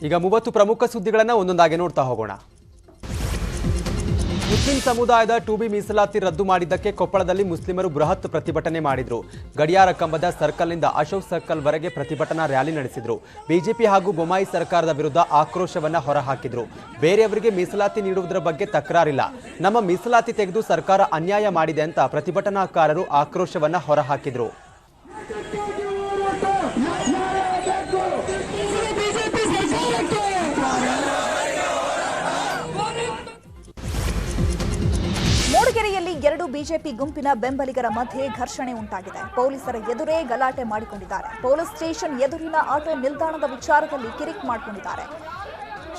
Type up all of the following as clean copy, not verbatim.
ಈಗ 30 ಪ್ರಮುಖ ಸುದ್ದಿಗಳನ್ನು ಒಂದೊಂದಾಗಿ ನೋಡ್ತಾ ಹೋಗೋಣ. ಮುಸ್ಲಿಂ ಸಮುದಾಯದ 2B ಮೀಸಲಾತಿ ರದ್ದು ಮಾಡಿದ್ದಕ್ಕೆ ಕೊಪ್ಪಳದಲ್ಲಿ ಮುಸ್ಲಿಮರು ಬೃಹತ್ ಪ್ರತಿಭಟನೆ ಮಾಡಿದ್ರು. ಗಡಿಯಾರ ಕಂಬದ ಸರ್ಕಲ್ನಿಂದ ಅಶೋಕ್ ಸರ್ಕಲ್ ವರೆಗೆ ಪ್ರತಿಭಟನಾ ರ್ಯಾಲಿ ನಡೆಸಿದ್ರು. ಬಿಜೆಪಿ ಹಾಗೂ ಬೊಮ್ಮಾಯಿ ಸರ್ಕಾರದ ವಿರುದ್ಧ ಆಕ್ರೋಶವನ್ನ ಹೊರಹಾಕಿದ್ರು. ಬೇರೆಯವರಿಗೆ ಮೀಸಲಾತಿ ನೀಡುವುದರ ಬಗ್ಗೆ ತಕರಾರಿಲ್ಲ, ನಮ್ಮ ಮೀಸಲಾತಿ ತೆಗೆದು ಸರ್ಕಾರ ಅನ್ಯಾಯ ಮಾಡಿದೆ ಅಂತ ಪ್ರತಿಭಟನಾಕಾರರು ಆಕ್ರೋಶವನ್ನ ಹೊರಹಾಕಿದ್ರು. ಮೂಡಿಗೆರೆಯಲ್ಲಿ 2 ಬಿಜೆಪಿ ಗುಂಪಿನ ಬೆಂಬಲಿಗರ ಮಧ್ಯೆ ಘರ್ಷಣೆ ಉಂಟಾಗಿದೆ. ಪೊಲೀಸರ ಎದುರೇ ಗಲಾಟೆ ಮಾಡಿಕೊಂಡಿದ್ದಾರೆ. ಪೊಲೀಸ್ ಸ್ಟೇಷನ್ ಎದುರಿನ ಆಟೋ ನಿಲ್ದಾಣದ ವಿಚಾರದಲ್ಲಿ ಕಿರಿಕ್ ಮಾಡಿಕೊಂಡಿದ್ದಾರೆ.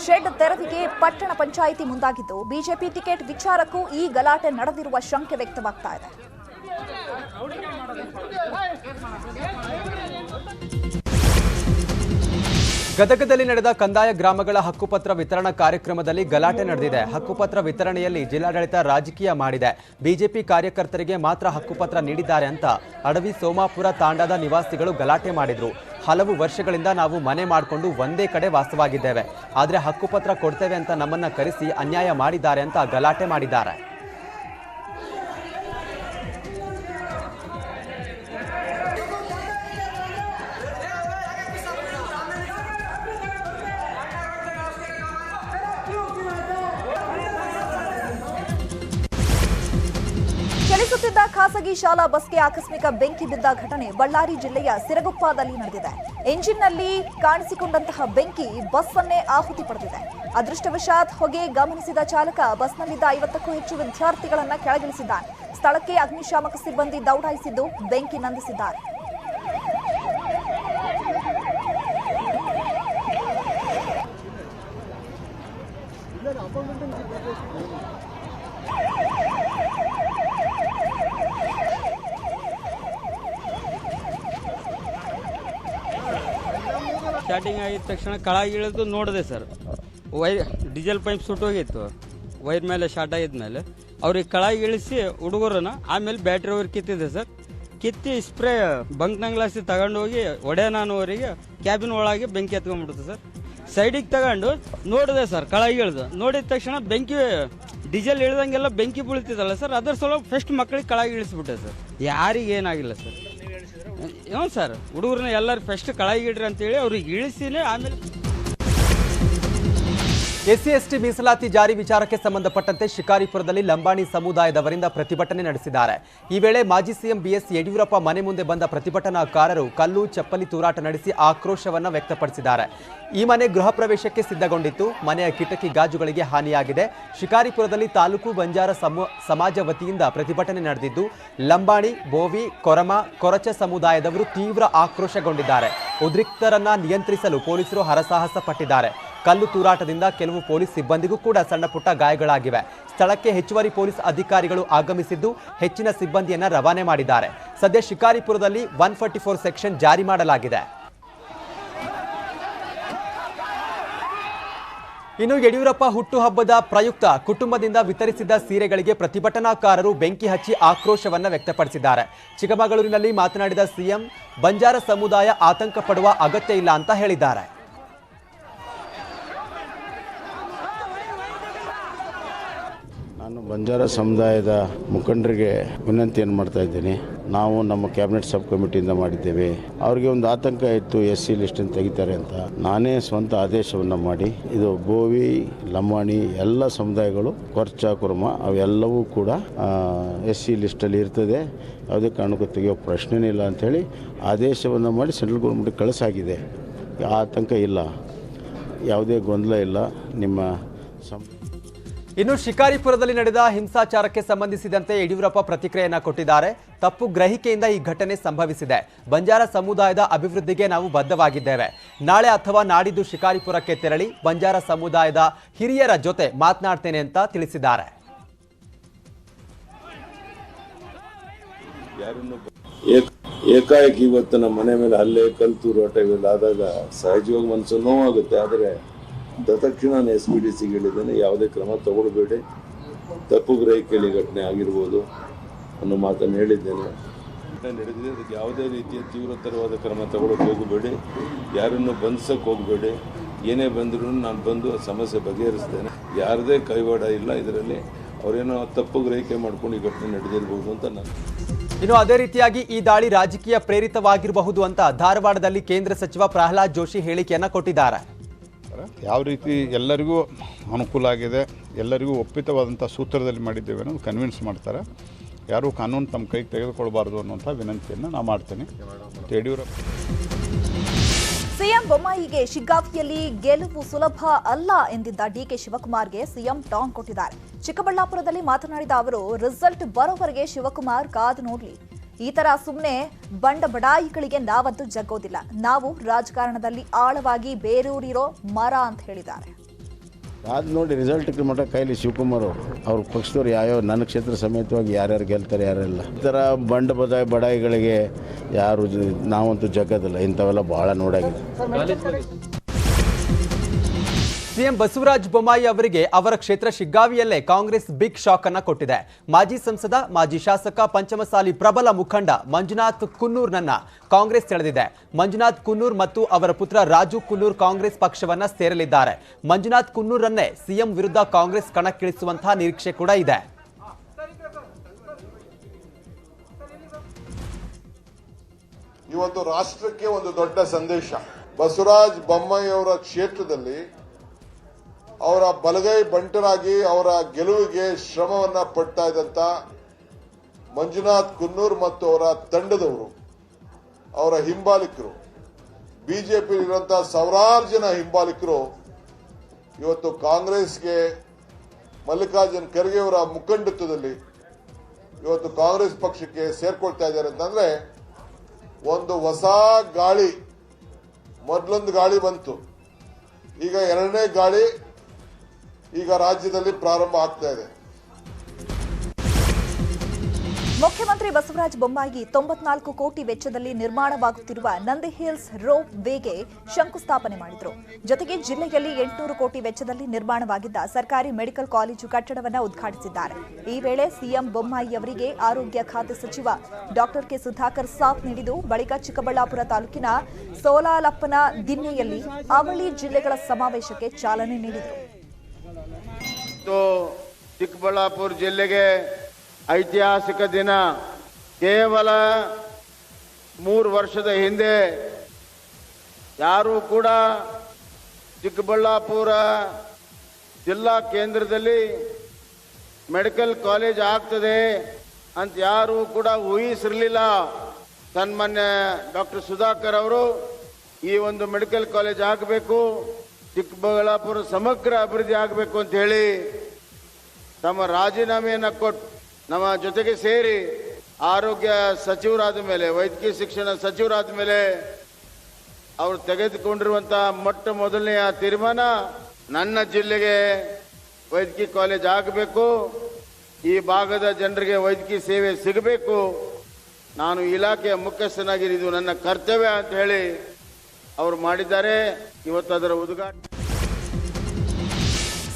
ಶೆಡ್ ತೆರವಿಗೆ ಪಟ್ಟಣ ಪಂಚಾಯಿತಿ ಮುಂದಾಗಿದ್ದು, ಬಿಜೆಪಿ ಟಿಕೆಟ್ ವಿಚಾರಕ್ಕೂ ಈ ಗಲಾಟೆ ನಡೆದಿರುವ ಶಂಕೆ ವ್ಯಕ್ತವಾಗ್ತಾ ಇದೆ. ಗದಗದಲ್ಲಿ ನಡೆದ ಕಂದಾಯ ಗ್ರಾಮಗಳ ಹಕ್ಕುಪತ್ರ ವಿತರಣಾ ಕಾರ್ಯಕ್ರಮದಲ್ಲಿ ಗಲಾಟೆ ನಡೆದಿದೆ. ಹಕ್ಕುಪತ್ರ ವಿತರಣೆಯಲ್ಲಿ ಜಿಲ್ಲಾಡಳಿತ ರಾಜಕೀಯ ಮಾಡಿದೆ. ಬಿಜೆಪಿ ಕಾರ್ಯಕರ್ತರಿಗೆ ಮಾತ್ರ ಹಕ್ಕುಪತ್ರ ನೀಡಿದ್ದಾರೆ ಅಂತ ಅಡವಿ ಸೋಮಾಪುರ ತಾಂಡಾದ ನಿವಾಸಿಗಳು ಗಲಾಟೆ ಮಾಡಿದ್ರು. ಹಲವು ವರ್ಷಗಳಿಂದ ನಾವು ಮನೆ ಮಾಡಿಕೊಂಡು ಒಂದೇ ಕಡೆ ವಾಸವಾಗಿದ್ದೇವೆ, ಆದರೆ ಹಕ್ಕುಪತ್ರ ಕೊಡ್ತೇವೆ ಅಂತ ನಮ್ಮನ್ನ ಕರೆಸಿ ಅನ್ಯಾಯ ಮಾಡಿದ್ದಾರೆ ಅಂತ ಗಲಾಟೆ ಮಾಡಿದ್ದಾರೆ. ಚಲಿಸುತ್ತಿದ್ದ ಖಾಸಗಿ ಶಾಲಾ ಬಸ್ಗೆ ಆಕಸ್ಮಿಕ ಬೆಂಕಿ ಬಿದ್ದ ಘಟನೆ ಬಳ್ಳಾರಿ ಜಿಲ್ಲೆಯ ಸಿರಗುಪ್ಪದಲ್ಲಿ ನಡೆದಿದೆ. ಎಂಜಿನ್ನಲ್ಲಿ ಕಾಣಿಸಿಕೊಂಡಂತಹ ಬೆಂಕಿ ಬಸ್ ಅನ್ನೇ ಆಹುತಿ ಪಡೆದಿದೆ. ಅದೃಷ್ಟವಶಾತ್ ಹೊಗೆ ಗಮನಿಸಿದ ಚಾಲಕ ಬಸ್ನಲ್ಲಿದ್ದ 50ಕ್ಕೂ ಹೆಚ್ಚು ವಿದ್ಯಾರ್ಥಿಗಳನ್ನ ಕೆಳಗಿಳಿಸಿದ್ದಾನೆ. ಸ್ಥಳಕ್ಕೆ ಅಗ್ನಿಶಾಮಕ ಸಿಬ್ಬಂದಿ ದೌಡಾಯಿಸಿದ್ದು ಬೆಂಕಿ ನಂದಿಸಿದ್ದಾರೆ. ಸ್ಟಾರ್ಟಿಂಗ್ ಆಗಿದ ತಕ್ಷಣ ಕೆಳಗೆ ಇಳಿದು ನೋಡಿದೆ ಸರ್, ಡೀಸೆಲ್ ಪೈಪ್ ಸುಟ್ಟೋಗಿತ್ತು. ವೈರ್ ಮೇಲೆ ಶಾರ್ಟ್ ಆಗಿದ್ಮೇಲೆ ಅವ್ರಿಗೆ ಕೆಳಗೆ ಇಳಿಸಿ ಹುಡುಗರನ್ನ ಆಮೇಲೆ ಬ್ಯಾಟ್ರಿ ಅವ್ರಿಗೆ ಕಿತ್ತಿದೆ ಸರ್. ಕಿತ್ತಿ ಸ್ಪ್ರೇ ಬಂಕ್ನಂಗ್ಲಾಸಿ ತಗೊಂಡೋಗಿ ಒಡೆಯನವರಿಗೆ ಕ್ಯಾಬಿನ್ ಒಳಗೆ ಬೆಂಕಿ ಎತ್ಕೊಂಡ್ಬಿಡುತ್ತೆ ಸರ್. ಸೈಡಿಗೆ ತಗೊಂಡು ನೋಡಿದೆ ಸರ್, ಕೆಳಗೆ ಇಳಿದು ನೋಡಿದ ತಕ್ಷಣ ಬೆಂಕಿ ಡೀಸೆಲ್ ಇಳ್ದಂಗೆಲ್ಲ ಬೆಂಕಿ ಬೀಳ್ತಿದ್ದಲ್ಲ ಸರ್, ಅದರ ಸಲ ಫಸ್ಟ್ ಮಕ್ಕಳಿಗೆ ಕೆಳಗೆ ಇಳಿಸ್ಬಿಟ್ಟೆ ಸರ್. ಯಾರಿಗೆ ಏನಾಗಿಲ್ಲ ಸರ್. ಹ್ಞೂ ಸರ್, ಹುಡುಗರನ್ನ ಎಲ್ಲರೂ ಫಸ್ಟ್ ಕೆಳಗಿಡ್ರಿ ಅಂತೇಳಿ ಅವ್ರಿಗೆ ಇಳಿಸಿನೇ ಆಮೇಲೆ. ಎಸ್ಸಿ ಎಸ್ಟಿ ಮೀಸಲಾತಿ ಜಾರಿ ವಿಚಾರಕ್ಕೆ ಸಂಬಂಧಪಟ್ಟಂತೆ ಶಿಕಾರಿಪುರದಲ್ಲಿ ಲಂಬಾಣಿ ಸಮುದಾಯದವರಿಂದ ಪ್ರತಿಭಟನೆ ನಡೆಸಿದ್ದಾರೆ. ಈ ವೇಳೆ ಮಾಜಿ ಸಿಎಂ ಬಿಎಸ್ ಯಡಿಯೂರಪ್ಪ ಮನೆ ಮುಂದೆ ಬಂದ ಪ್ರತಿಭಟನಾಕಾರರು ಕಲ್ಲು ಚಪ್ಪಲಿ ತೂರಾಟ ನಡೆಸಿ ಆಕ್ರೋಶವನ್ನ ವ್ಯಕ್ತಪಡಿಸಿದ್ದಾರೆ. ಈ ಮನೆ ಗೃಹ ಪ್ರವೇಶಕ್ಕೆ ಸಿದ್ಧಗೊಂಡಿತ್ತು. ಮನೆಯ ಕಿಟಕಿ ಗಾಜುಗಳಿಗೆ ಹಾನಿಯಾಗಿದೆ. ಶಿಕಾರಿಪುರದಲ್ಲಿ ತಾಲೂಕು ಬಂಜಾರ ಸಮಾಜ ವತಿಯಿಂದ ಪ್ರತಿಭಟನೆ ನಡೆದಿದ್ದು, ಲಂಬಾಣಿ, ಬೋವಿ, ಕೊರಮ, ಕೊರಚ ಸಮುದಾಯದವರು ತೀವ್ರ ಆಕ್ರೋಶಗೊಂಡಿದ್ದಾರೆ. ಉದ್ರಿಕ್ತರನ್ನ ನಿಯಂತ್ರಿಸಲು ಪೊಲೀಸರು ಹರಸಾಹಸ ಪಟ್ಟಿದ್ದಾರೆ. ಕಲ್ಲು ತೂರಾಟದಿಂದ ಕೆಲವು ಪೊಲೀಸ್ ಸಿಬ್ಬಂದಿಗೂ ಕೂಡ ಸಣ್ಣ ಪುಟ್ಟ ಗಾಯಗಳಾಗಿವೆ. ಸ್ಥಳಕ್ಕೆ ಹೆಚ್ಚುವರಿ ಪೊಲೀಸ್ ಅಧಿಕಾರಿಗಳು ಆಗಮಿಸಿದ್ದು ಹೆಚ್ಚಿನ ಸಿಬ್ಬಂದಿಯನ್ನ ರವಾನೆ ಮಾಡಿದ್ದಾರೆ. ಸದ್ಯ ಶಿಕಾರಿಪುರದಲ್ಲಿ 144 ಸೆಕ್ಷನ್ ಜಾರಿ ಮಾಡಲಾಗಿದೆ. ಇನ್ನು ಯಡಿಯೂರಪ್ಪ ಹುಟ್ಟುಹಬ್ಬದ ಪ್ರಯುಕ್ತ ಕುಟುಂಬದಿಂದ ವಿತರಿಸಿದ್ದ ಸೀರೆಗಳಿಗೆ ಪ್ರತಿಭಟನಾಕಾರರು ಬೆಂಕಿ ಹಚ್ಚಿ ಆಕ್ರೋಶವನ್ನ ವ್ಯಕ್ತಪಡಿಸಿದ್ದಾರೆ. ಚಿಕ್ಕಮಗಳೂರಿನಲ್ಲಿ ಮಾತನಾಡಿದ ಸಿಎಂ, ಬಂಜಾರ ಸಮುದಾಯ ಆತಂಕ ಪಡುವ ಅಗತ್ಯ ಇಲ್ಲ ಅಂತ ಹೇಳಿದ್ದಾರೆ. ನಾನು ಬಂಜಾರ ಸಮುದಾಯದ ಮುಖಂಡರಿಗೆ ವಿನಂತಿಯನ್ನು ಮಾಡ್ತಾ ಇದ್ದೀನಿ. ನಾವು ನಮ್ಮ ಕ್ಯಾಬಿನೆಟ್ ಸಬ್ ಕಮಿಟಿಯಿಂದ ಮಾಡಿದ್ದೇವೆ. ಅವರಿಗೆ ಒಂದು ಆತಂಕ ಇತ್ತು, SC ಲಿಸ್ಟನ್ನು ತೆಗಿತಾರೆ ಅಂತ. ನಾನೇ ಸ್ವಂತ ಆದೇಶವನ್ನು ಮಾಡಿ ಇದು ಬೋವಿ, ಲಂಬಾಣಿ ಎಲ್ಲ ಸಮುದಾಯಗಳು, ಕೊರ್ಚ, ಕುರ್ಮ ಅವೆಲ್ಲವೂ ಕೂಡ SC ಲಿಸ್ಟಲ್ಲಿ ಇರ್ತದೆ, ಯಾವುದೇ ಕಾರಣಕ್ಕೂ ತೆಗೆಯೋ ಪ್ರಶ್ನೆನೇ ಇಲ್ಲ ಅಂಥೇಳಿ ಆದೇಶವನ್ನು ಮಾಡಿ ಸೆಂಟ್ರಲ್ ಗೌರ್ಮೆಂಟ್ಗೆ ಕಳಿಸಾಗಿದೆ. ಆತಂಕ ಇಲ್ಲ, ಯಾವುದೇ ಗೊಂದಲ ಇಲ್ಲ. ನಿಮ್ಮ ಇನ್ನು ಶಿಕಾರಿಪುರದಲ್ಲಿ ನಡೆದ ಹಿಂಸಾಚಾರಕ್ಕೆ ಸಂಬಂಧಿಸಿದಂತೆ ಯಡಿಯೂರಪ್ಪ ಪ್ರತಿಕ್ರಿಯೆಯನ್ನ ಕೊಟ್ಟಿದ್ದಾರೆ. ತಪ್ಪು ಗ್ರಹಿಕೆಯಿಂದ ಈ ಘಟನೆ ಸಂಭವಿಸಿದೆ. ಬಂಜಾರ ಸಮುದಾಯದ ಅಭಿವೃದ್ಧಿಗೆ ನಾವು ಬದ್ಧವಾಗಿದ್ದೇವೆ. ನಾಳೆ ಅಥವಾ ನಾಡಿದ್ದು ಶಿಕಾರಿಪುರಕ್ಕೆ ತೆರಳಿ ಬಂಜಾರ ಸಮುದಾಯದ ಹಿರಿಯರ ಜೊತೆ ಮಾತನಾಡ್ತೇನೆ ಅಂತ ತಿಳಿಸಿದ್ದಾರೆ. ಏಕಾಏಕಿ ಇವತ್ತು ನಮ್ಮ ಮನೆ ಮೇಲೆ ಹಲ್ಲೆ, ಕಲ್ಲು ತೂರಾಟ ಇವೆಲ್ಲ ಆದಾಗ ಸಹಜವಾಗಿ ಮನಸ್ಸು ನೋವಾಗುತ್ತೆ. ಆದರೆ ತಕ್ಷಣ ನಾನು SPDCಗೆ ಹೇಳಿದ್ದೇನೆ, ಯಾವುದೇ ಕ್ರಮ ತಗೊಳ್ಬೇಡಿ, ತಪ್ಪು ಗ್ರಹಿಕೆಯಲ್ಲಿ ಘಟನೆ ಆಗಿರ್ಬೋದು ಅನ್ನೋ ಮಾತನ್ನು ಹೇಳಿದ್ದೇನೆ. ನಡೆದಿದೆ, ಅದಕ್ಕೆ ಯಾವುದೇ ರೀತಿಯ ತೀವ್ರತರವಾದ ಕ್ರಮ ತಗೊಳ್ಳೋಕೆ ಹೋಗಬೇಡಿ, ಯಾರನ್ನು ಬಂಧಿಸೋಕೆ ಹೋಗಬೇಡಿ. ಏನೇ ಬಂದರೂ ನಾನು ಬಂದು ಸಮಸ್ಯೆ ಬಗೆಹರಿಸ್ತೇನೆ. ಯಾರದೇ ಕೈವಾಡ ಇಲ್ಲ ಇದರಲ್ಲಿ. ಅವರೇನೋ ತಪ್ಪು ಗ್ರಹಿಕೆ ಮಾಡ್ಕೊಂಡು ಈ ಘಟನೆ ನಡೆದಿರಬಹುದು ಅಂತ ನಾನು. ಇನ್ನು ಅದೇ ರೀತಿಯಾಗಿ ಈ ದಾಳಿ ರಾಜಕೀಯ ಪ್ರೇರಿತವಾಗಿರಬಹುದು ಅಂತ ಧಾರವಾಡದಲ್ಲಿ ಕೇಂದ್ರ ಸಚಿವ ಪ್ರಹ್ಲಾದ್ ಜೋಶಿ ಹೇಳಿಕೆಯನ್ನು ಕೊಟ್ಟಿದ್ದಾರೆ. ಯಾವ ರೀತಿ ಎಲ್ಲರಿಗೂ ಅನುಕೂಲ ಆಗಿದೆ, ಎಲ್ಲರಿಗೂ ಒಪ್ಪಿತವಾದಂಥ ಸೂತ್ರದಲ್ಲಿ ಮಾಡಿದ್ದೇವೆ ಅನ್ನೋದು ಕನ್ವಿನ್ಸ್ ಮಾಡ್ತಾರೆ. ಯಾರೂ ಕಾನೂನು ತಮ್ಮ ಕೈಗೆ ತೆಗೆದುಕೊಳ್ಬಾರ್ದು ಅನ್ನುವಂಥ ವಿನಂತಿಯನ್ನು ನಾನು ಮಾಡ್ತೇನೆ. ಯಡಿಯೂರಪ್ಪ ಸಿಎಂ ಬೊಮ್ಮಾಯಿಗೆ ಶಿಗ್ಗಾವಿಯಲ್ಲಿ ಗೆಲುವು ಸುಲಭ ಅಲ್ಲ ಎಂದಿದ್ದ ಡಿಕೆ ಶಿವಕುಮಾರ್ಗೆ ಸಿಎಂ ಟಾಂಗ್ ಕೊಟ್ಟಿದ್ದಾರೆ. ಚಿಕ್ಕಬಳ್ಳಾಪುರದಲ್ಲಿ ಮಾತನಾಡಿದ ಅವರು, ರಿಸಲ್ಟ್ ಬರೋವರೆಗೆ ಶಿವಕುಮಾರ್ ಕಾದು ನೋಡ್ಲಿ. ಈ ತರ ಸುಮ್ಮನೆ ಬಂಡ ಬಡಾಯಿಗಳಿಗೆ ನಾವಂತೂ ಜಗ್ಗೋದಿಲ್ಲ. ನಾವು ರಾಜಕಾರಣದಲ್ಲಿ ಆಳವಾಗಿ ಬೇರೂರಿರೋ ಮರ ಅಂತ ಹೇಳಿದ್ದಾರೆ. ಅದು ನೋಡಿ ರಿಸಲ್ಟ್ ಮಟ್ಟ ಕೈಲಿ ಶಿವಕುಮಾರ್ ಅವ್ರ ಪಕ್ಷದವ್ರು ಯಾವ್ಯಾವ ನನ್ನ ಕ್ಷೇತ್ರ ಸಮೇತವಾಗಿ ಯಾರ್ಯಾರು ಗೆಲ್ತಾರೆ ಯಾರೆಲ್ಲ ಈ ಥರ ಬಂಡ ಬಡಾಯಿಗಳಿಗೆ ಯಾರು ನಾವಂತೂ ಜಗ್ಗೋದಿಲ್ಲ. ಇಂಥವೆಲ್ಲ ಭಾಳ ನೋಡಾಗಿದೆ. ಸಿಎಂ ಬಸವರಾಜ ಬೊಮ್ಮಾಯಿ ಅವರಿಗೆ ಅವರ ಕ್ಷೇತ್ರ ಶಿಗ್ಗಾವಿಯಲ್ಲೇ ಕಾಂಗ್ರೆಸ್ ಬಿಗ್ ಶಾಕ್ ಅನ್ನ ಕೊಟ್ಟಿದೆ. ಮಾಜಿ ಸಂಸದ, ಮಾಜಿ ಶಾಸಕ, ಪಂಚಮಸಾಲಿ ಪ್ರಬಲ ಮುಖಂಡ ಮಂಜುನಾಥ್ ಕುನ್ನೂರ್ನನ್ನ ಕಾಂಗ್ರೆಸ್ ಸೆಳೆದಿದೆ. ಮಂಜುನಾಥ್ ಕುನ್ನೂರ್ ಮತ್ತು ಅವರ ಪುತ್ರ ರಾಜು ಕುನ್ನೂರ್ ಕಾಂಗ್ರೆಸ್ ಪಕ್ಷವನ್ನ ಸೇರಲಿದ್ದಾರೆ. ಮಂಜುನಾಥ್ ಕುನ್ನೂರನ್ನೇ ಸಿಎಂ ವಿರುದ್ಧ ಕಾಂಗ್ರೆಸ್ ಕಣಕ್ಕಿಳಿಸುವಂತಹ ನಿರೀಕ್ಷೆ ಕೂಡ ಇದೆ. ಇವತ್ತು ರಾಷ್ಟ್ರಕ್ಕೆ ಒಂದು ದೊಡ್ಡ ಸಂದೇಶ. ಬಸವರಾಜ ಬೊಮ್ಮಾಯಿ ಅವರ ಕ್ಷೇತ್ರದಲ್ಲಿ ಅವರ ಬಲಗೈ ಬಂಟರಾಗಿ ಅವರ ಗೆಲುವಿಗೆ ಶ್ರಮವನ್ನ ಪಡ್ತಾ ಇದ್ದಂತ ಮಂಜುನಾಥ್ ಕುನ್ನೂರ್ ಮತ್ತು ಅವರ ತಂಡದವರು, ಅವರ ಹಿಂಬಾಲಿಕರು, ಬಿಜೆಪಿ ಇರುವಂತಹ ಸಾವಿರಾರು ಜನ ಹಿಂಬಾಲಿಕರು ಇವತ್ತು ಕಾಂಗ್ರೆಸ್ಗೆ ಮಲ್ಲಿಕಾರ್ಜುನ್ ಖರ್ಗೆ ಅವರ ಮುಖಂಡತ್ವದಲ್ಲಿ ಇವತ್ತು ಕಾಂಗ್ರೆಸ್ ಪಕ್ಷಕ್ಕೆ ಸೇರ್ಕೊಳ್ತಾ ಇದ್ದಾರೆ ಅಂತಂದ್ರೆ ಒಂದು ಹೊಸ ಗಾಳಿ. ಮೊದಲೊಂದು ಗಾಳಿ ಬಂತು, ಈಗ ಎರಡನೇ ಗಾಳಿ ಈಗ ರಾಜ್ಯದಲ್ಲಿ ಪ್ರಾರಂಭ ಆಗ್ತಾ ಇದೆ. ಮುಖ್ಯಮಂತ್ರಿ ಬಸವರಾಜ ಬೊಮ್ಮಾಯಿ 94 ಕೋಟಿ ವೆಚ್ಚದಲ್ಲಿ ನಿರ್ಮಾಣವಾಗುತ್ತಿರುವ ನಂದಿ ಹಿಲ್ಸ್ ರೋಪ್ ವೇಗೆ ಶಂಕುಸ್ಥಾಪನೆ ಮಾಡಿದರು. ಜೊತೆಗೆ ಜಿಲ್ಲೆಯಲ್ಲಿ 800 ಕೋಟಿ ವೆಚ್ಚದಲ್ಲಿ ನಿರ್ಮಾಣವಾಗಿದ್ದ ಸರ್ಕಾರಿ ಮೆಡಿಕಲ್ ಕಾಲೇಜು ಕಟ್ಟಡವನ್ನು ಉದ್ಘಾಟಿಸಿದ್ದಾರೆ. ಈ ವೇಳೆ ಸಿಎಂ ಬೊಮ್ಮಾಯಿ ಅವರಿಗೆ ಆರೋಗ್ಯ ಖಾತೆ ಸಚಿವ ಡಾಕ್ಟರ್ ಕೆ ಸುಧಾಕರ್ ಸಾಥ್ ನೀಡಿದ್ದು, ಬಳಿಕ ಚಿಕ್ಕಬಳ್ಳಾಪುರ ತಾಲೂಕಿನ ಸೋಲಾಲಪ್ಪನ ದಿನ್ನೆಯಲ್ಲಿ ಅವಳಿ ಜಿಲ್ಲೆಗಳ ಸಮಾವೇಶಕ್ಕೆ ಚಾಲನೆ ನೀಡಿದರು. ಚಿಕ್ಕಬಳ್ಳಾಪುರ ಜಿಲ್ಲೆಗೆ ಐತಿಹಾಸಿಕ ದಿನ. ಕೇವಲ 3 ವರ್ಷದ ಹಿಂದೆ ಯಾರೂ ಕೂಡ ಚಿಕ್ಕಬಳ್ಳಾಪುರ ಜಿಲ್ಲಾ ಕೇಂದ್ರದಲ್ಲಿ ಮೆಡಿಕಲ್ ಕಾಲೇಜ್ ಆಗ್ತದೆ ಅಂತ ಯಾರೂ ಕೂಡ ಊಹಿಸಿರಲಿಲ್ಲ. ಸನ್ಮಾನ್ಯ ಡಾಕ್ಟರ್ ಸುಧಾಕರ್ ಅವರು ಈ ಒಂದು ಮೆಡಿಕಲ್ ಕಾಲೇಜ್ ಆಗಬೇಕು, ಚಿಕ್ಕಬಳ್ಳಾಪುರ ಸಮಗ್ರ ಅಭಿವೃದ್ಧಿ ಆಗಬೇಕು ಅಂತ ಹೇಳಿ ತಮ್ಮ ರಾಜೀನಾಮೆಯನ್ನು ಕೊಟ್ಟು ನಮ್ಮ ಜೊತೆಗೆ ಸೇರಿ ಆರೋಗ್ಯ ಸಚಿವರಾದ ಮೇಲೆ, ವೈದ್ಯಕೀಯ ಶಿಕ್ಷಣ ಸಚಿವರಾದ ಮೇಲೆ ಅವರು ತೆಗೆದುಕೊಂಡಿರುವಂಥ ಮೊಟ್ಟ ಮೊದಲನೆಯ ತೀರ್ಮಾನ ನನ್ನ ಜಿಲ್ಲೆಗೆ ವೈದ್ಯಕೀಯ ಕಾಲೇಜ್ ಆಗಬೇಕು, ಈ ಭಾಗದ ಜನರಿಗೆ ವೈದ್ಯಕೀಯ ಸೇವೆ ಸಿಗಬೇಕು, ನಾನು ಇಲಾಖೆಯ ಮುಖ್ಯಸ್ಥನಾಗಿ ಇದು ನನ್ನ ಕರ್ತವ್ಯ ಅಂತ ಹೇಳಿ ಅವರು ಮಾಡಿದ್ದಾರೆ. ಇವತ್ತು ಅದರ ಉದ್ಘಾಟನೆ.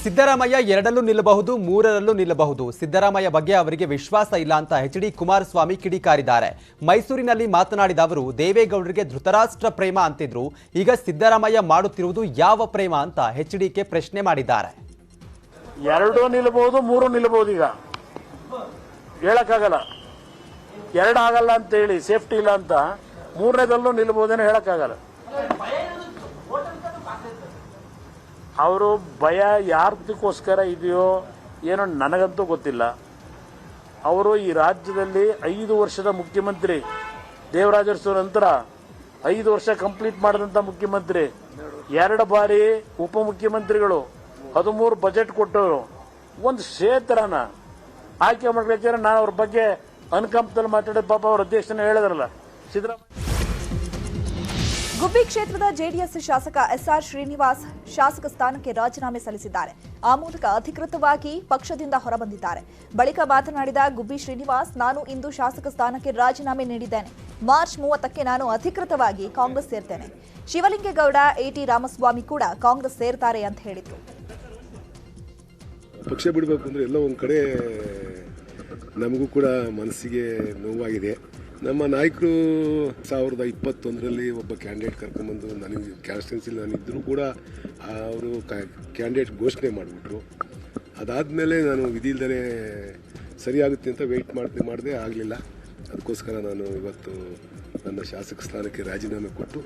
ಸಿದ್ದರಾಮಯ್ಯ 2ರಲ್ಲೂ ನಿಲ್ಲಬಹುದು, 3ರಲ್ಲೂ ನಿಲ್ಲಬಹುದು. ಸಿದ್ದರಾಮಯ್ಯ ಬಗ್ಗೆ ಅವರಿಗೆ ವಿಶ್ವಾಸ ಇಲ್ಲ ಅಂತ ಎಚ್ ಡಿ ಕುಮಾರಸ್ವಾಮಿ ಕಿಡಿಕಾರಿದ್ದಾರೆ. ಮೈಸೂರಿನಲ್ಲಿ ಮಾತನಾಡಿದ ಅವರು, ದೇವೇಗೌಡರಿಗೆ ಧೃತರಾಷ್ಟ್ರ ಪ್ರೇಮ ಅಂತಿದ್ರು, ಈಗ ಸಿದ್ದರಾಮಯ್ಯ ಮಾಡುತ್ತಿರುವುದು ಯಾವ ಪ್ರೇಮ ಅಂತ ಎಚ್ಡಿಕೆ ಪ್ರಶ್ನೆ ಮಾಡಿದ್ದಾರೆ. 2 ನಿಲ್ಲಬಹುದು, 3 ನಿಲ್ಲಬಹುದು. ಈಗ ಹೇಳಕ್ಕಾಗಲ್ಲ, 2 ಆಗಲ್ಲ ಅಂತ ಹೇಳಿ ಸೇಫ್ಟಿ ಇಲ್ಲ ಅಂತ 3ನೇದಲ್ಲೂ ನಿಲ್ಲಬಹುದೇನೋ ಹೇಳಕ್ಕಾಗಲ್ಲ. ಅವರು ಭಯ ಯಾರ್ದಕ್ಕೋಸ್ಕರ ಇದೆಯೋ ಏನೋ ನನಗಂತೂ ಗೊತ್ತಿಲ್ಲ. ಅವರು ಈ ರಾಜ್ಯದಲ್ಲಿ 5 ವರ್ಷದ ಮುಖ್ಯಮಂತ್ರಿ, ದೇವರಾಜ ಅರಸು ನಂತರ 5 ವರ್ಷ ಕಂಪ್ಲೀಟ್ ಮಾಡಿದಂಥ ಮುಖ್ಯಮಂತ್ರಿ, 2 ಬಾರಿ ಉಪಮುಖ್ಯಮಂತ್ರಿಗಳು, 13 ಬಜೆಟ್ ಕೊಟ್ಟವರು, ಒಂದು ಕ್ಷೇತ್ರನ ಆಯ್ಕೆ ಮಾಡಬೇಕಾದ್ರೆ ನಾನು ಅವ್ರ ಬಗ್ಗೆ ಅನುಕಂಪದಲ್ಲಿ ಮಾತಾಡಿದ ಪಾಪ ಅವ್ರ ಅಧ್ಯಕ್ಷನ ಹೇಳಿದ್ರಲ್ಲ ಸಿದ್ದರಾಮಯ್ಯ. ಗುಬ್ಬಿ ಕ್ಷೇತ್ರದ ಜೆಡಿಎಸ್ ಶಾಸಕ ಎಸ್ಆರ್ ಶ್ರೀನಿವಾಸ್ ಶಾಸಕ ಸ್ಥಾನಕ್ಕೆ ರಾಜೀನಾಮೆ ಸಲ್ಲಿಸಿದ್ದಾರೆ. ಆ ಮೂಲಕ ಅಧಿಕೃತವಾಗಿ ಪಕ್ಷದಿಂದ ಹೊರಬಂದಿದ್ದಾರೆ. ಬಳಿಕ ಮಾತನಾಡಿದ ಗುಬ್ಬಿ ಶ್ರೀನಿವಾಸ್, ನಾನು ಇಂದು ಶಾಸಕ ಸ್ಥಾನಕ್ಕೆ ರಾಜೀನಾಮೆ ನೀಡಿದ್ದೇನೆ. ಮಾರ್ಚ್ 30ಕ್ಕೆ ನಾನು ಅಧಿಕೃತವಾಗಿ ಕಾಂಗ್ರೆಸ್ ಸೇರ್ತೇನೆ. ಶಿವಲಿಂಗೇಗೌಡ, ಎಟಿ ರಾಮಸ್ವಾಮಿ ಕೂಡ ಕಾಂಗ್ರೆಸ್ ಸೇರ್ತಾರೆ ಅಂತ ಹೇಳಿದ್ರು. ಪಕ್ಷ ಬಿಡಬೇಕು ಅಂದ್ರೆ ಎಲ್ಲೋ ಒಂದು ಕಡೆ ನಮಗೂ ಕೂಡ ಮನಸ್ಸಿಗೆ ನೋವಾಗಿದೆ. ನಮ್ಮ ನಾಯಕರು 2021ರಲ್ಲಿ ಒಬ್ಬ ಕ್ಯಾಂಡಿಡೇಟ್ ಕರ್ಕೊಂಬಂದು ನನಗೆ ಕಾನ್ಸ್ಟಿಟ್ಯೂನ್ಸಿಲಿ ನಾನಿದ್ದರೂ ಕೂಡ ಅವರು ಕ್ಯಾಂಡಿಡೇಟ್ ಘೋಷಣೆ ಮಾಡಿಬಿಟ್ರು. ಅದಾದಮೇಲೆ ನಾನು ವಿಧಿಲ್ದೇ ಸರಿಯಾಗುತ್ತೆ ಅಂತ ವೆಯ್ಟ್ ಮಾಡದೆ ಆಗಲಿಲ್ಲ. ಅದಕ್ಕೋಸ್ಕರ ನಾನು ಇವತ್ತು ನನ್ನ ಶಾಸಕ ಸ್ಥಾನಕ್ಕೆ ರಾಜೀನಾಮೆ ಕೊಟ್ಟು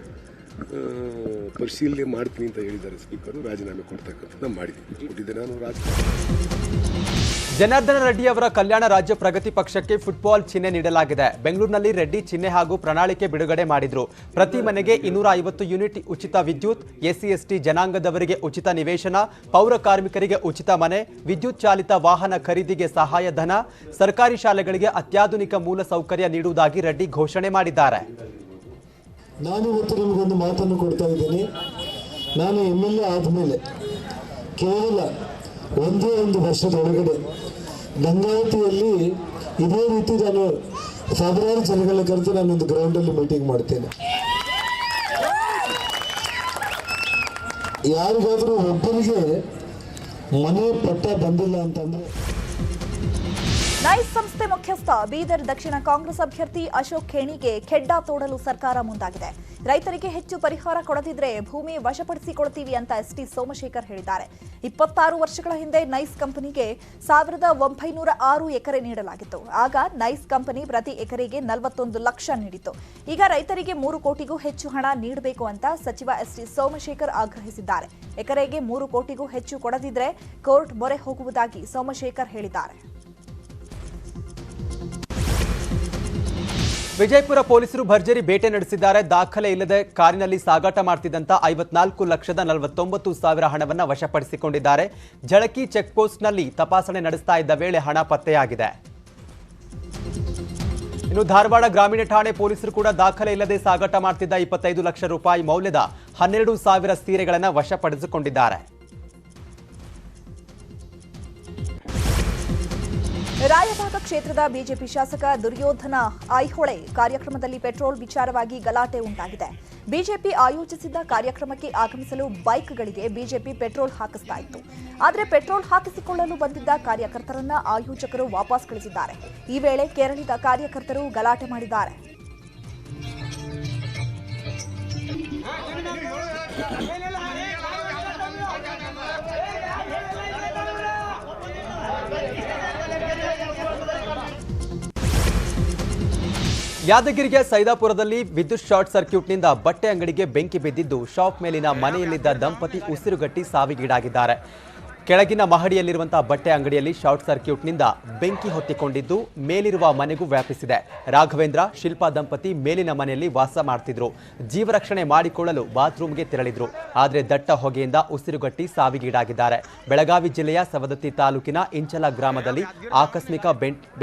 ಪರಿಶೀಲನೆ ಮಾಡ್ತೀನಿ ಅಂತ ಹೇಳಿದ್ದಾರೆ ಸ್ಪೀಕರು. ರಾಜೀನಾಮೆ ಕೊಡ್ತಕ್ಕಂಥದ್ದು ಕೊಟ್ಟಿದ್ದೆ ನಾನು ಜನಾರ್ದನ ರೆಡ್ಡಿ ಅವರ ಕಲ್ಯಾಣ ರಾಜ್ಯ ಪ್ರಗತಿ ಪಕ್ಷಕ್ಕೆ ಫುಟ್ಬಾಲ್ ಚಿಹ್ನೆ ನೀಡಲಾಗಿದೆ. ಬೆಂಗಳೂರಿನಲ್ಲಿ ರೆಡ್ಡಿ ಚಿಹ್ನೆ ಹಾಗೂ ಪ್ರಣಾಳಿಕೆ ಬಿಡುಗಡೆ ಮಾಡಿದ್ರು. ಪ್ರತಿ ಮನೆಗೆ 250 ಯೂನಿಟ್ ಉಚಿತ ವಿದ್ಯುತ್, SC/ST ಜನಾಂಗದವರಿಗೆ ಉಚಿತ ನಿವೇಶನ, ಪೌರ ಕಾರ್ಮಿಕರಿಗೆ ಉಚಿತ ಮನೆ, ವಿದ್ಯುತ್ ಚಾಲಿತ ವಾಹನ ಖರೀದಿಗೆ ಸಹಾಯಧನ, ಸರ್ಕಾರಿ ಶಾಲೆಗಳಿಗೆ ಅತ್ಯಾಧುನಿಕ ಮೂಲ ಸೌಕರ್ಯ ನೀಡುವುದಾಗಿ ರೆಡ್ಡಿ ಘೋಷಣೆ ಮಾಡಿದ್ದಾರೆ. ನಾನು ಇವತ್ತು ನಿಮಗೊಂದು ಮಾತನ್ನು ಕೊಡ್ತಾ ಇದ್ದೀನಿ. ನಾನು MLA ಆದಮೇಲೆ ಕೇವಲ ಒಂದೇ ಒಂದು ವರ್ಷದೊಳಗಡೆ ಗಂಗಾವತಿಯಲ್ಲಿ ಇದೇ ರೀತಿ ನಾನು ಸಾವಿರಾರು ಜನಗಳ ಕರೆದು ನಾನೊಂದು ಗ್ರೌಂಡಲ್ಲಿ ಮೀಟಿಂಗ್ ಮಾಡ್ತೇನೆ. ಯಾರಿಗಾದರೂ ಒಬ್ಬರಿಗೆ ಮನೆ ಪಟ್ಟ ಬಂದಿಲ್ಲ ಅಂತಂದ್ರೆ ನೈಸ್ ಸಂಸ್ಥೆ ಮುಖ್ಯಸ್ಥ ಬೀದರ್ ದಕ್ಷಿಣ ಕಾಂಗ್ರೆಸ್ ಅಭ್ಯರ್ಥಿ ಅಶೋಕ್ ಖೇಣಿಗೆ ಖೆಡ್ಡ ತೋಡಲು ಸರ್ಕಾರ ಮುಂದಾಗಿದೆ. ರೈತರಿಗೆ ಹೆಚ್ಚು ಪರಿಹಾರ ಕೊಡದಿದ್ರೆ ಭೂಮಿ ವಶಪಡಿಸಿಕೊಳ್ತೀವಿ ಅಂತ ST ಸೋಮಶೇಖರ್ ಹೇಳಿದ್ದಾರೆ. 26 ವರ್ಷಗಳ ಹಿಂದೆ ನೈಸ್ ಕಂಪನಿಗೆ 1906 ಎಕರೆ ನೀಡಲಾಗಿತ್ತು. ಆಗ ನೈಸ್ ಕಂಪನಿ ಪ್ರತಿ ಎಕರೆಗೆ 41 ಲಕ್ಷ ನೀಡಿತ್ತು. ಈಗ ರೈತರಿಗೆ 3 ಕೋಟಿಗೂ ಹೆಚ್ಚು ಹಣ ನೀಡಬೇಕು ಅಂತ ಸಚಿವ ST ಸೋಮಶೇಖರ್ ಆಗ್ರಹಿಸಿದ್ದಾರೆ. ಎಕರೆಗೆ 3 ಕೋಟಿಗೂ ಹೆಚ್ಚು ಕೊಡದಿದ್ರೆ ಕೋರ್ಟ್ ಮೊರೆ ಹೋಗುವುದಾಗಿ ಸೋಮಶೇಖರ್ ಹೇಳಿದ್ದಾರೆ. ವಿಜಯಪುರ ಪೊಲೀಸರು ಭರ್ಜರಿ ಬೇಟೆ ನಡೆಸಿದ್ದಾರೆ. ದಾಖಲೆ ಇಲ್ಲದೆ ಕಾರಿನಲ್ಲಿ ಸಾಗಾಟ ಮಾಡ್ತಿದ್ದಂತ 54,49,000 ಹಣವನ್ನು ವಶಪಡಿಸಿಕೊಂಡಿದ್ದಾರೆ. ಜಳಕಿ ಚೆಕ್ಪೋಸ್ಟ್ನಲ್ಲಿ ತಪಾಸಣೆ ನಡೆಸ್ತಾ ಇದ್ದ ವೇಳೆ ಹಣ ಪತ್ತೆಯಾಗಿದೆ. ಇನ್ನು ಧಾರವಾಡ ಗ್ರಾಮೀಣ ಠಾಣೆ ಪೊಲೀಸರು ಕೂಡ ದಾಖಲೆ ಇಲ್ಲದೆ ಸಾಗಾಟ ಮಾಡ್ತಿದ್ದ 25 ಲಕ್ಷ ರೂಪಾಯಿ ಮೌಲ್ಯದ 12,000 ಸೀರೆಗಳನ್ನು ವಶಪಡಿಸಿಕೊಂಡಿದ್ದಾರೆ. ರಾಯಭಾಗ ಕ್ಷೇತ್ರದ ಬಿಜೆಪಿ ಶಾಸಕ ದುರ್ಯೋಧನ ಐಹೊಳೆ ಕಾರ್ಯಕ್ರಮದಲ್ಲಿ ಪೆಟ್ರೋಲ್ ವಿಚಾರವಾಗಿ ಗಲಾಟೆ ಉಂಟಾಗಿದೆ. ಬಿಜೆಪಿ ಆಯೋಜಿಸಿದ್ದ ಕಾರ್ಯಕ್ರಮಕ್ಕೆ ಆಗಮಿಸಲು ಬೈಕ್ಗಳಿಗೆ ಬಿಜೆಪಿ ಪೆಟ್ರೋಲ್ ಹಾಕಿಸ್ತಾ ಇತ್ತು. ಆದರೆ ಪೆಟ್ರೋಲ್ ಹಾಕಿಸಿಕೊಳ್ಳಲು ಬಂದಿದ್ದ ಕಾರ್ಯಕರ್ತರನ್ನ ಆಯೋಜಕರು ವಾಪಸ್ ಕಳಿಸಿದ್ದಾರೆ. ಈ ವೇಳೆ ಕೆರಳಿದ ಕಾರ್ಯಕರ್ತರು ಗಲಾಟೆ ಮಾಡಿದ್ದಾರೆ. ಯಾದಗಿರಿಯ ಸೈದಾಪುರದಲ್ಲಿ ವಿದ್ಯುತ್ ಶಾರ್ಟ್ ಸರ್ಕ್ಯೂಟ್ನಿಂದ ಬಟ್ಟೆ ಅಂಗಡಿಗೆ ಬೆಂಕಿ ಬಿದ್ದಿದ್ದು ಶಾಪ್ ಮೇಲಿನ ಮನೆಯಲ್ಲಿದ್ದ ದಂಪತಿ ಉಸಿರುಗಟ್ಟಿ ಸಾವಿಗೀಡಾಗಿದ್ದಾರೆ. ಕೆಳಗಿನ ಮಹಡಿಯಲ್ಲಿರುವಂತಹ ಬಟ್ಟೆ ಅಂಗಡಿಯಲ್ಲಿ ಶಾರ್ಟ್ ಸರ್ಕ್ಯೂಟ್ನಿಂದ ಬೆಂಕಿ ಹೊತ್ತಿಕೊಂಡಿದ್ದು ಮೇಲಿರುವ ಮನೆಗೂ ವ್ಯಾಪಿಸಿದೆ. ರಾಘವೇಂದ್ರ, ಶಿಲ್ಪಾ ದಂಪತಿ ಮೇಲಿನ ಮನೆಯಲ್ಲಿ ವಾಸ ಮಾಡ್ತಿದ್ರು. ಜೀವರಕ್ಷಣೆ ಮಾಡಿಕೊಳ್ಳಲು ಬಾತ್ರೂಮ್ಗೆ ತೆರಳಿದ್ರು. ಆದರೆ ದಟ್ಟ ಹೊಗೆಯಿಂದ ಉಸಿರುಗಟ್ಟಿ ಸಾವಿಗೀಡಾಗಿದ್ದಾರೆ. ಬೆಳಗಾವಿ ಜಿಲ್ಲೆಯ ಸವದತ್ತಿ ತಾಲೂಕಿನ ಇಂಚಲ ಗ್ರಾಮದಲ್ಲಿ ಆಕಸ್ಮಿಕ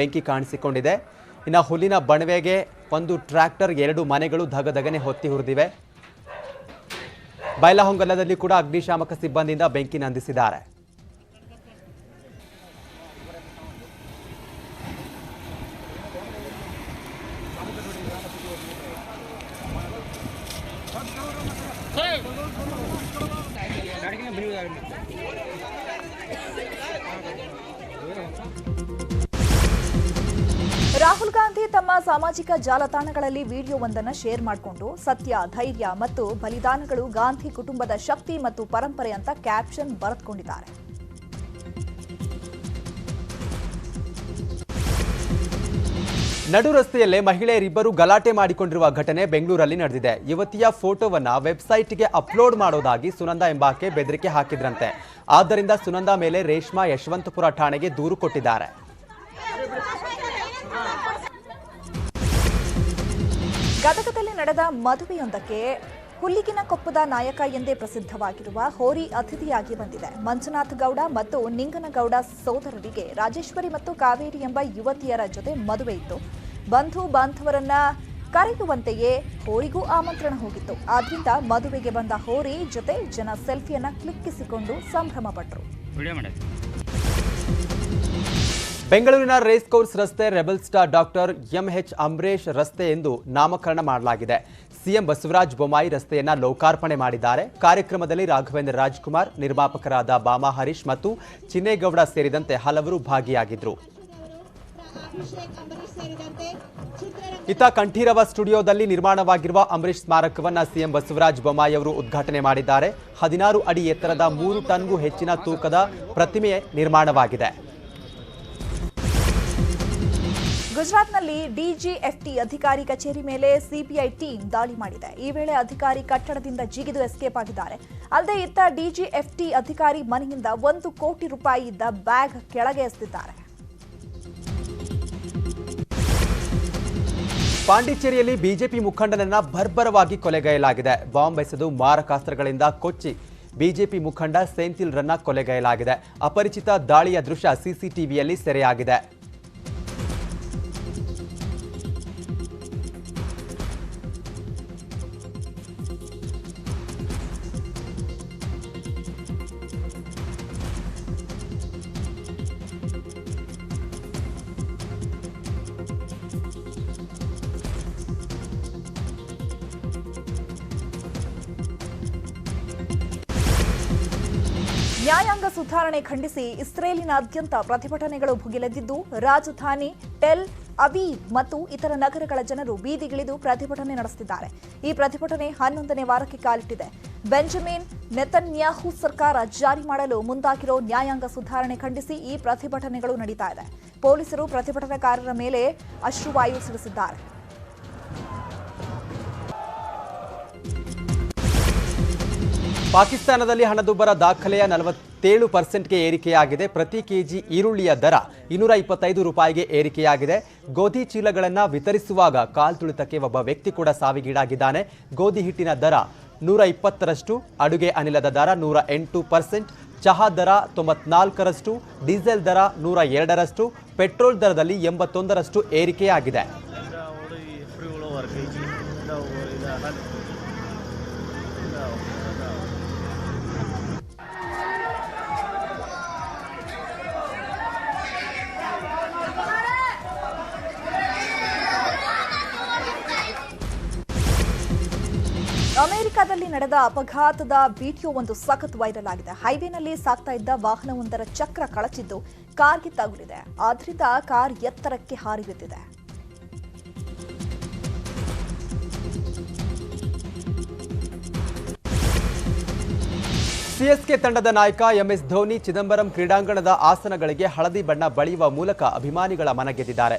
ಬೆಂಕಿ ಕಾಣಿಸಿಕೊಂಡಿದೆ. ಇನ್ನು ಹುಲ್ಲಿನ ಬಣವೆಗೆ ಒಂದು ಟ್ರ್ಯಾಕ್ಟರ್, 2 ಮನೆಗಳು ಧಗಧಗನೆ ಹೊತ್ತಿ ಹುರಿದಿವೆ. ಬೈಲಹೊಂಗಲದಲ್ಲಿ ಕೂಡ ಅಗ್ನಿಶಾಮಕ ಸಿಬ್ಬಂದಿಯಿಂದ ಬೆಂಕಿ ನಂದಿಸಿದ್ದಾರೆ. ರಾಹುಲ್ ಗಾಂಧಿ ತಮ್ಮ ಸಾಮಾಜಿಕ ಜಾಲತಾಣಗಳಲ್ಲಿ ವಿಡಿಯೋವೊಂದನ್ನು ಶೇರ್ ಮಾಡಿಕೊಂಡು ಸತ್ಯ, ಧೈರ್ಯ ಮತ್ತು ಬಲಿದಾನಗಳು ಗಾಂಧಿ ಕುಟುಂಬದ ಶಕ್ತಿ ಮತ್ತು ಪರಂಪರೆ ಅಂತ ಕ್ಯಾಪ್ಷನ್ ಬರೆದುಕೊಂಡಿದ್ದಾರೆ. ನಡು ರಸ್ತೆಯಲ್ಲೇ ಮಹಿಳೆಯರಿಬ್ಬರು ಗಲಾಟೆ ಮಾಡಿಕೊಂಡಿರುವ ಘಟನೆ ಬೆಂಗಳೂರಲ್ಲಿ ನಡೆದಿದೆ. ಯುವತಿಯ ಫೋಟೋವನ್ನ ವೆಬ್ಸೈಟ್ಗೆ ಅಪ್ಲೋಡ್ ಮಾಡೋದಾಗಿ ಸುನಂದ ಎಂಬಾಕೆ ಬೆದರಿಕೆ ಹಾಕಿದ್ರಂತೆ. ಆದ್ದರಿಂದ ಸುನಂದ ಮೇಲೆ ರೇಷ್ಮಾ ಯಶವಂತಪುರ ಠಾಣೆಗೆ ದೂರು ಕೊಟ್ಟಿದ್ದಾರೆ. ಗದಗದಲ್ಲಿ ನಡೆದ ಮದುವೆಯೊಂದಕ್ಕೆ ಹುಲ್ಲಿಗಿನ ಕೊಪ್ಪದ ನಾಯಕ ಎಂದೇ ಪ್ರಸಿದ್ಧವಾಗಿರುವ ಹೋರಿ ಅತಿಥಿಯಾಗಿ ಬಂದಿದೆ. ಮಂಜುನಾಥ ಗೌಡ ಮತ್ತು ನಿಂಗನಗೌಡ ಸೋದರರಿಗೆ ರಾಜೇಶ್ವರಿ ಮತ್ತು ಕಾವೇರಿ ಎಂಬ ಯುವತಿಯರ ಜೊತೆ ಮದುವೆ ಇತ್ತು. ಬಂಧು ಬಾಂಧವರನ್ನ ಕರೆಯುವಂತೆಯೇ ಹೋರಿಗೂ ಆಮಂತ್ರಣ ಹೋಗಿತ್ತು. ಆದ್ರಿಂದ ಮದುವೆಗೆ ಬಂದ ಹೋರಿ ಜೊತೆ ಜನ ಸೆಲ್ಫಿಯನ್ನ ಕ್ಲಿಕ್ಕಿಸಿಕೊಂಡು ಸಂಭ್ರಮ ಪಟ್ಟರು. ಬೆಂಗಳೂರಿನ ರೇಸ್ ಕೋರ್ಸ್ ರಸ್ತೆ rebel star doctor MH Ambareesh ರಸ್ತೆ ಎಂದು ನಾಮಕರಣ ಮಾಡಲಾಗಿದೆ. ಸಿಎಂ ಬಸವರಾಜ ಬೊಮ್ಮಾಯಿ ರಸ್ತೆಯನ್ನ ಲೋಕಾರ್ಪಣೆ ಮಾಡಿದ್ದಾರೆ. ಕಾರ್ಯಕ್ರಮದಲ್ಲಿ ರಾಘವೇಂದ್ರ ರಾಜ್ಕುಮಾರ್, ನಿರ್ಮಾಪಕರಾದ ಬಾಮಾ ಹರೀಶ್ ಮತ್ತು ಚಿನ್ನೇಗೌಡ ಸೇರಿದಂತೆ ಹಲವರು ಭಾಗಿಯಾಗಿದ್ದರು. ಇತ್ತ ಕಂಠೀರವ ಸ್ಟುಡಿಯೋದಲ್ಲಿ ನಿರ್ಮಾಣವಾಗಿರುವ ಅಂಬರೀಶ್ ಸ್ಮಾರಕವನ್ನ ಸಿಎಂ ಬಸವರಾಜ ಬೊಮ್ಮಾಯಿ ಅವರು ಉದ್ಘಾಟನೆ ಮಾಡಿದ್ದಾರೆ. 16 ಅಡಿ ಎತ್ತರದ 3 ಟನ್ಗೂ ಹೆಚ್ಚಿನ ತೂಕದ ಪ್ರತಿಮೆ ನಿರ್ಮಾಣವಾಗಿದೆ. ಗುಜರಾತ್ನಲ್ಲಿ ಡಿಜಿಎಫ್ಟಿ ಅಧಿಕಾರಿ ಕಚೇರಿ ಮೇಲೆ ಸಿಬಿಐ ಟೀಮ್ ದಾಳಿ ಮಾಡಿದೆ. ಈ ವೇಳೆ ಅಧಿಕಾರಿ ಕಟ್ಟಡದಿಂದ ಜಿಗಿದು ಎಸ್ಕೇಪ್ ಆಗಿದ್ದಾರೆ. ಅಲ್ಲದೆ ಇತ್ತ ಡಿಜಿಎಫ್ಟಿ ಅಧಿಕಾರಿ ಮನೆಯಿಂದ 1 ಕೋಟಿ ರೂಪಾಯಿ ಇದ್ದ ಬ್ಯಾಗ್ ಕೆಳಗೆ ಎಸೆದಿದ್ದಾರೆ. ಪಾಂಡಿಚೇರಿಯಲ್ಲಿ ಬಿಜೆಪಿ ಮುಖಂಡನನ್ನ ಬರ್ಬರವಾಗಿ ಕೊಲೆಗೈಯಲಾಗಿದೆ. ಬಾಂಬ್ ಎಸೆದು ಮಾರಕಾಸ್ತ್ರಗಳಿಂದ ಕೊಚ್ಚಿ ಬಿಜೆಪಿ ಮುಖಂಡ ಸೆಂಥಿಲ್ ರನ್ನ ಕೊಲೆಗೈಯಲಾಗಿದೆ. ಅಪರಿಚಿತ ದಾಳಿಯ ದೃಶ್ಯ ಸಿಸಿಟಿವಿಯಲ್ಲಿ ಸೆರೆಯಾಗಿದೆ. ನ್ಯಾಯಾಂಗ ಸುಧಾರಣೆ ಖಂಡಿಸಿ ಇಸ್ರೇಲಿನಾದ್ಯಂತ ಪ್ರತಿಭಟನೆಗಳು ಭುಗಿಲೆದ್ದಿದ್ದು, ರಾಜಧಾನಿ ಟೆಲ್ ಅವೀವ್ ಮತ್ತು ಇತರ ನಗರಗಳ ಜನರು ಬೀದಿಗಿಳಿದು ಪ್ರತಿಭಟನೆ ನಡೆಸುತ್ತಿದ್ದಾರೆ. ಈ ಪ್ರತಿಭಟನೆ 11ನೇ ವಾರಕ್ಕೆ ಕಾಲಿಟ್ಟಿದೆ. ಬೆಂಜಮಿನ್ ನೆತನ್ಯಾಹು ಸರ್ಕಾರ ಜಾರಿ ಮಾಡಲು ಮುಂದಾಗಿರೋ ನ್ಯಾಯಾಂಗ ಸುಧಾರಣೆ ಖಂಡಿಸಿ ಈ ಪ್ರತಿಭಟನೆಗಳು ನಡೀತಾ ಇದೆ. ಪೊಲೀಸರು ಪ್ರತಿಭಟನಾಕಾರರ ಮೇಲೆ ಅಶ್ರುವಾಯು ಸಿಡಿಸಿದ್ದಾರೆ. ಪಾಕಿಸ್ತಾನದಲ್ಲಿ ಹಣದುಬ್ಬರ ದಾಖಲೆಯ 47%ಗೆ ಏರಿಕೆಯಾಗಿದೆ. ಪ್ರತಿ ಕೆಜಿ ಈರುಳ್ಳಿಯ ದರ 225 ರೂಪಾಯಿಗೆ ಏರಿಕೆಯಾಗಿದೆ. ಗೋಧಿ ಚೀಲಗಳನ್ನು ವಿತರಿಸುವಾಗ ಕಾಲ್ತುಳಿತಕ್ಕೆ ಒಬ್ಬ ವ್ಯಕ್ತಿ ಕೂಡ ಸಾವಿಗೀಡಾಗಿದ್ದಾನೆ. ಗೋಧಿ ಹಿಟ್ಟಿನ ದರ 120ರಷ್ಟು, ಅಡುಗೆ ಅನಿಲದ ದರ 108%, ಚಹಾ ದರ 94ರಷ್ಟು, ಡೀಸೆಲ್ ದರ 102ರಷ್ಟು, ಪೆಟ್ರೋಲ್ ದರದಲ್ಲಿ 81ರಷ್ಟು ಏರಿಕೆಯಾಗಿದೆ. ಅಮೆರಿಕದಲ್ಲಿ ನಡೆದ ಅಪಘಾತದ ವಿಡಿಯೋ ಒಂದು ಸಖತ್ ವೈರಲ್ ಆಗಿದೆ. ಹೈವೇನಲ್ಲಿ ಸಾಗ್ತಾ ಇದ್ದ ವಾಹನವೊಂದರ ಚಕ್ರ ಕಳಚಿದ್ದು ಕಾರ್ಗೆ ತಗುಲಿದೆ. ಆದ್ರಿಂದ ಕಾರ್ ಎತ್ತರಕ್ಕೆ ಹಾರಿ ಬಿದ್ದಿದೆ. ಸಿಎಸ್ಕೆ ತಂಡದ ನಾಯಕ ಎಂಎಸ್ ಧೋನಿ ಚಿದಂಬರಂ ಕ್ರೀಡಾಂಗಣದ ಆಸನಗಳಿಗೆ ಹಳದಿ ಬಣ್ಣ ಬಳಿಯುವ ಮೂಲಕ ಅಭಿಮಾನಿಗಳ ಮನಗೆದ್ದಿದ್ದಾರೆ.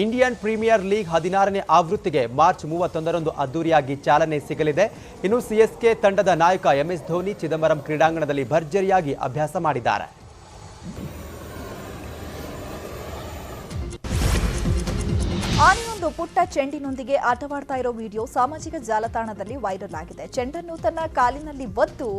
ಇಂಡಿಯನ್ ಪ್ರೀಮಿಯರ್ ಲೀಗ್ 16ನೇ ಆವೃತ್ತಿಗೆ ಮಾರ್ಚ್ 31ರಂದು ಅದ್ದೂರಿಯಾಗಿ ಚಾಲನೆ ಸಿಗಲಿದೆ. ಇನ್ನು ಸಿಎಸ್ಕೆ ತಂಡದ ನಾಯಕ ಎಂಎಸ್ ಧೋನಿ ಚಿದಂಬರಂ ಕ್ರೀಡಾಂಗಣದಲ್ಲಿ ಭರ್ಜರಿಯಾಗಿ ಅಭ್ಯಾಸ ಮಾಡಿದ್ದಾರೆ. ಆನೆಯೊಂದು ಪುಟ್ಟ ಚೆಂಡಿನೊಂದಿಗೆ ಆಟವಾಡ್ತಾ ಇರೋ ವಿಡಿಯೋ ಸಾಮಾಜಿಕ ಜಾಲತಾಣದಲ್ಲಿ ವೈರಲ್ ಆಗಿದೆ. ಚೆಂಡನ್ನು ತನ್ನ ಕಾಲಿನಲ್ಲಿ ಒದ್ದು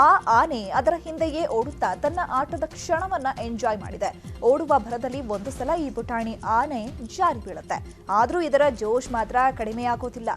ಆ ಆನೆ ಅದರ ಹಿಂದೆಯೇ ಓಡುತ್ತಾ ತನ್ನ ಆಟದ ಕ್ಷಣವನ್ನ ಎಂಜಾಯ್ ಮಾಡಿದೆ. ಓಡುವ ಭರದಲ್ಲಿ ಒಂದು ಸಲ ಈ ಪುಟಾಣಿ ಆನೆ ಜಾರಿ ಬೀಳುತ್ತೆ. ಆದ್ರೂ ಇದರ ಜೋಶ್ ಮಾತ್ರ ಕಡಿಮೆಯಾಗೋದಿಲ್ಲ.